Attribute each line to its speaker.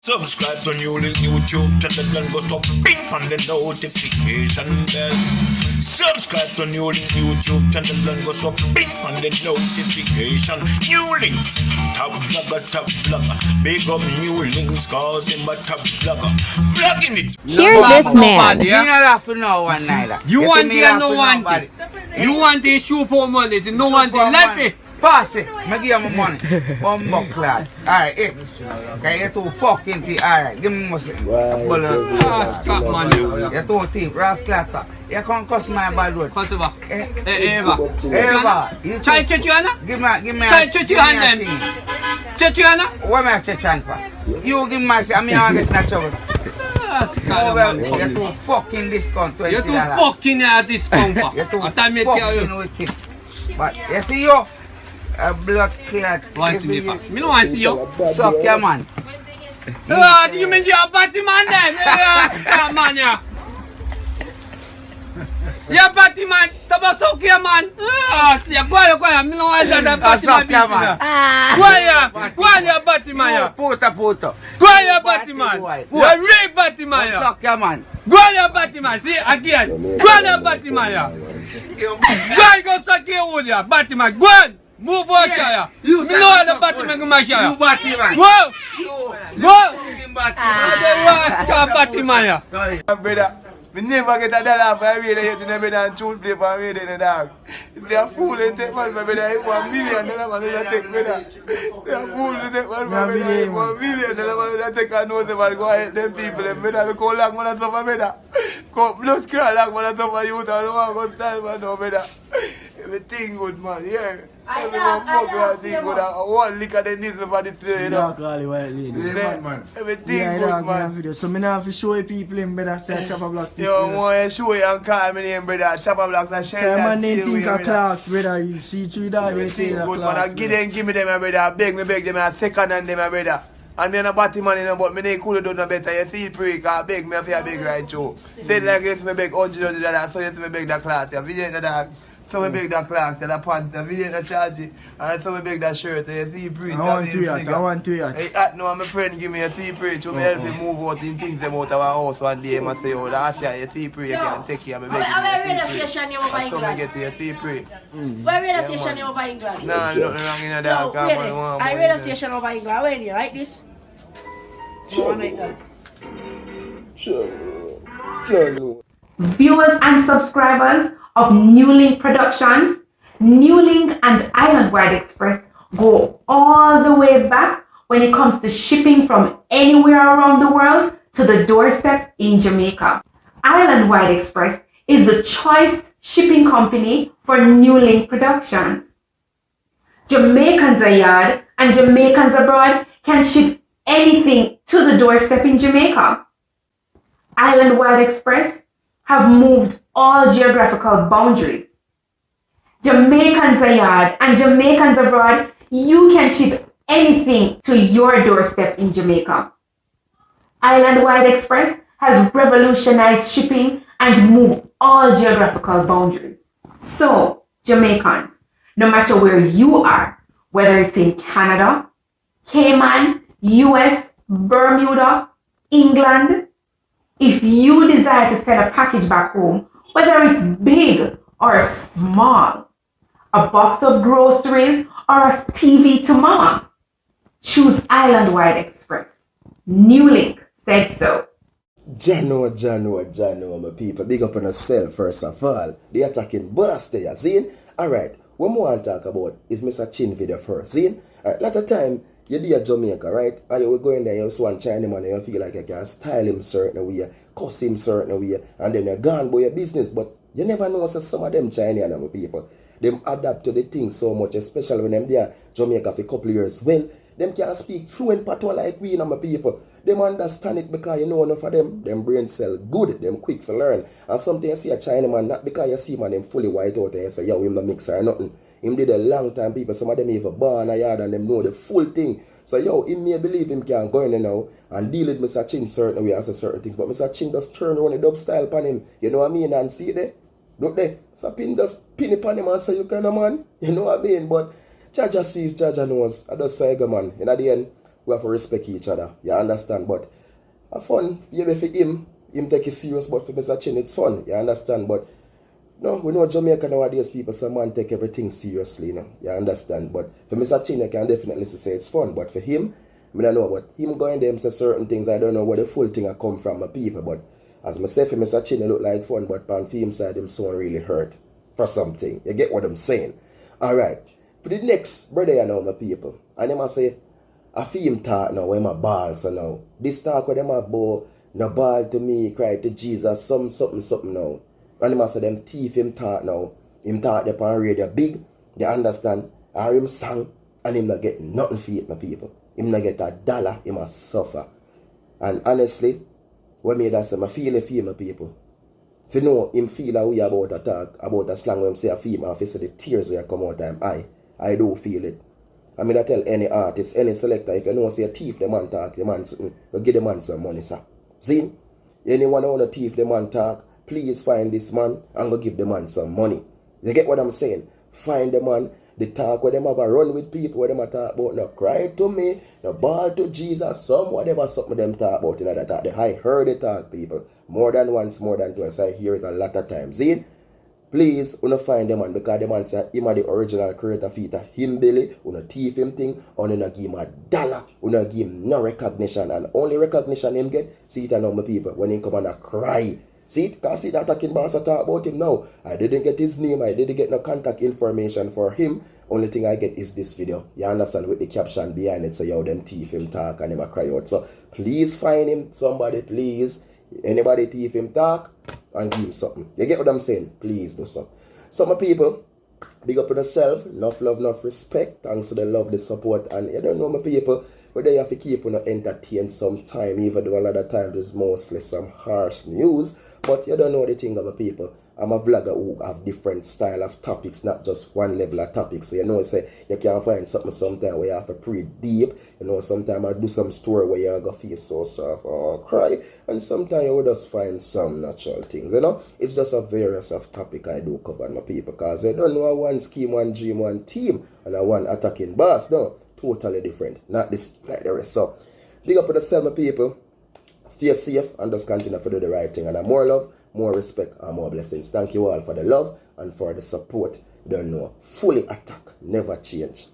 Speaker 1: Subscribe to NEWLINK YouTube channel and go stop ping on the notification bell. Subscribe to NEWLINK YouTube channel and go stop ping on the notification. NEWLINKs, top vlogger. Big up NEWLINKs cause him a top vlogger. Vlogging it.
Speaker 2: Hear this man.
Speaker 3: You not have to know one neither.
Speaker 4: You want it and no want it. You want it, shoe for money. No want it, let me.
Speaker 3: Pass it. Me give you my money. One buck clad. Alright, it. Okay, you're too fucking tea. Alright, give me my shit.
Speaker 4: Stop, man.
Speaker 3: You're too thief. Rascal. You can't cuss my bad word.
Speaker 4: Cuss over.
Speaker 3: Eva.
Speaker 4: Try to you, Anna?
Speaker 3: Give me
Speaker 4: Try to you, and then. Check you, Anna?
Speaker 3: What am I checking for? You give me my shit. I mean, I get in trouble. You're too fucking discount. $20.
Speaker 4: You're too fucking discount.
Speaker 3: You're too fucking wicked. But you see you, a blood clot.
Speaker 4: Want to see me? Me don't want to see you.
Speaker 3: Suck your man.
Speaker 4: You mean you're a batty man then? Stop, man, yeah. You're a batty man. Taba suck your man. See, go on. Me don't want that batty man.
Speaker 3: Suck your man.
Speaker 4: Go on, you're a batty man, yeah.
Speaker 3: Puta.
Speaker 4: Go on, you're a batty man. You're a real batty man, yeah.
Speaker 3: Suck your man.
Speaker 4: Go on, you're a batty man. See, again. Go on, you're a batty man, yeah. Go suck your wood, yeah. Batty man. Go on. Move on, Shaya. You know the Batman go my Shaya.
Speaker 3: You Batman.
Speaker 4: Go! Go!
Speaker 3: Batman.
Speaker 4: Batman.
Speaker 5: Brother, we never get a dollar for a radio yet in a brother and truth play for a radio in the dog. If they are fool, they take man for brother, if $1 million, man will take brother. They are fool, they take man for brother, if $1 million, man will take and know them and go help them people. Them brother, look how long man suffer brother. Go blood cry long man suffer youth and no one go style man no brother. Everything good man, yeah. Everyone fuck that thing good. One lick of the knees before the thing, you know. Everything good man.
Speaker 6: So me now have to show you people in brother say Chopper Block.
Speaker 5: Yo, want to show you and call me name brother. Chopper Block and share that.
Speaker 6: Man name think a class brother. You see through that we say that
Speaker 5: good man. I give me them my brother. I beg them a second and them my brother. And me no batty man, you know, but me no could do no better. You see pray, cause beg me, I feel beg right through. Say like this, me beg $100, so yes, me beg that class. You see that dog? So me beg that class, that pants, you see that charge it. And so me beg that shirt, you see pray.
Speaker 6: I want to hear.
Speaker 5: Hey, no, my friend give me a see pray, so me help me move out in things them out of our house one day. I say, oh, that's you see pray, you can take care of me.
Speaker 7: Where radio station you over England?
Speaker 5: So me get to see pray.
Speaker 7: Where radio station you over England?
Speaker 5: No, nothing wrong in that.
Speaker 7: I radio station over England, where you like this?
Speaker 2: Viewers and subscribers of NEWLINK Productions, NEWLINK and Islandwide Express go all the way back when it comes to shipping from anywhere around the world to the doorstep in Jamaica. Islandwide Express is the choice shipping company for NEWLINK Productions. Jamaicans abroad and Jamaicans abroad can ship anything to the doorstep in Jamaica. Islandwide Express have moved all geographical boundaries. Jamaicans abroad and Jamaicans abroad, you can ship anything to your doorstep in Jamaica. Islandwide Express has revolutionized shipping and moved all geographical boundaries. So, Jamaicans, no matter where you are, whether it's in Canada, Cayman, US, Bermuda, England, if you desire to send a package back home, whether it's big or small, a box of groceries or a TV to mama, choose Islandwide Express. NEWLINK said so.
Speaker 8: Jano, my people. Big up on yourself first of all. The attacking boss there, see? Alright, what we want to talk about is Mr.Chin video first, see? Alright, lot of time, you're there Jamaica, right? And you go in there, you see one Chinese man and you feel like you can style him certain way, cuss him certain way, and then you're gone by your business. But you never know, so some of them Chinese and people, them adapt to the things so much, especially when them there Jamaica for a couple of years. Well, them can speak fluent patois like we, my people. Them understand it because you know enough of them brain cell good, them quick for learn. And something you see a Chinaman, not because you see man them fully white out and you say, yo, him the mixer or nothing. Him did a long time, people, some of them even born a yard and them know the full thing. So yo, him may believe him can go in there now and deal with Mr. Chin certain way and say certain things. But Mr. Chin just turn around the dub style upon him. You know what I mean? And see there? Look there. So pin just pin it upon him and say you kind of man. You know what I mean? But Jaja sees, Jaja knows. I just say man. In the end, we have to respect each other. You understand? But fun, maybe for him take it serious, but for Mr. Chin, it's fun. You understand? But no, we know Jamaica nowadays, people, some man take everything seriously, you know. You understand? But for Mr. Chin, I can definitely say it's fun. But for him, I don't know, but him going there and say certain things, I don't know where the full thing I come from, my people. But as I say, for Mr. Chin, it look like fun, but on film side, him so really hurt for something. You get what I'm saying? Alright. For the next brother, you know, my people, and them I say, I feel him talk now, when my balls so now. This talk with them about, no ball to me, cry to Jesus, something now. And him say them thief him talk now. Him talk up on radio big, they understand, or him sang, and him not get nothing for it, my people. Him not get $1, him must suffer. And honestly, what made that say, I feel it for my people. If you know him feel a way about a talk, about a slang when him say a female, if you see the tears that come out of him, I do feel it. I mean, I tell any artist, any selector, if you know say a thief, the man talk, the man, you give the man some money, sir. See? Anyone who want to thief, the man talk, please find this man and go give the man some money. You get what I'm saying? Find the man, the talk where them have a run with people, where them a talk about, no cry to me, no ball to Jesus, some whatever something them talk about in that talk. I heard the talk, people. More than once, more than twice. I hear it a lot of times. See? Please, you find the man, because the man say him are the original creator feature. Him Billy, you thief him thing, and you give him $1. You give him no recognition, and only recognition him get, see it now, my people, when he come and cry. See it? Can't see that attacking boss I talk about him now. I didn't get his name, I didn't get no contact information for him. Only thing I get is this video. You understand, with the caption behind it, so yo, them thief him talk and him a cry out. So please find him, somebody, please. Anybody thief him talk and give him something. You get what I'm saying? Please do so. Some people, big up on yourself, enough love, enough respect. Thanks to the love, the support, and you don't know, my people, whether you have to keep on entertain sometime, even though a lot of times it's mostly some harsh news. But you don't know the thing of my people. I'm a vlogger who have different style of topics, not just one level of topics. So you know, say you can find something sometimes where you have to pretty deep. You know, sometimes I do some story where you go feel so soft or cry, and sometimes you will just find some natural things. You know, it's just a various of topic I do cover, my people, because I don't know one scheme, one dream, one team, and a one attacking boss. No, totally different. Not this like the rest. So big up to the seven people. Stay safe and just continue to do the right thing. And more love, more respect, and more blessings. Thank you all for the love and for the support. You don't know. Fully attack, never change.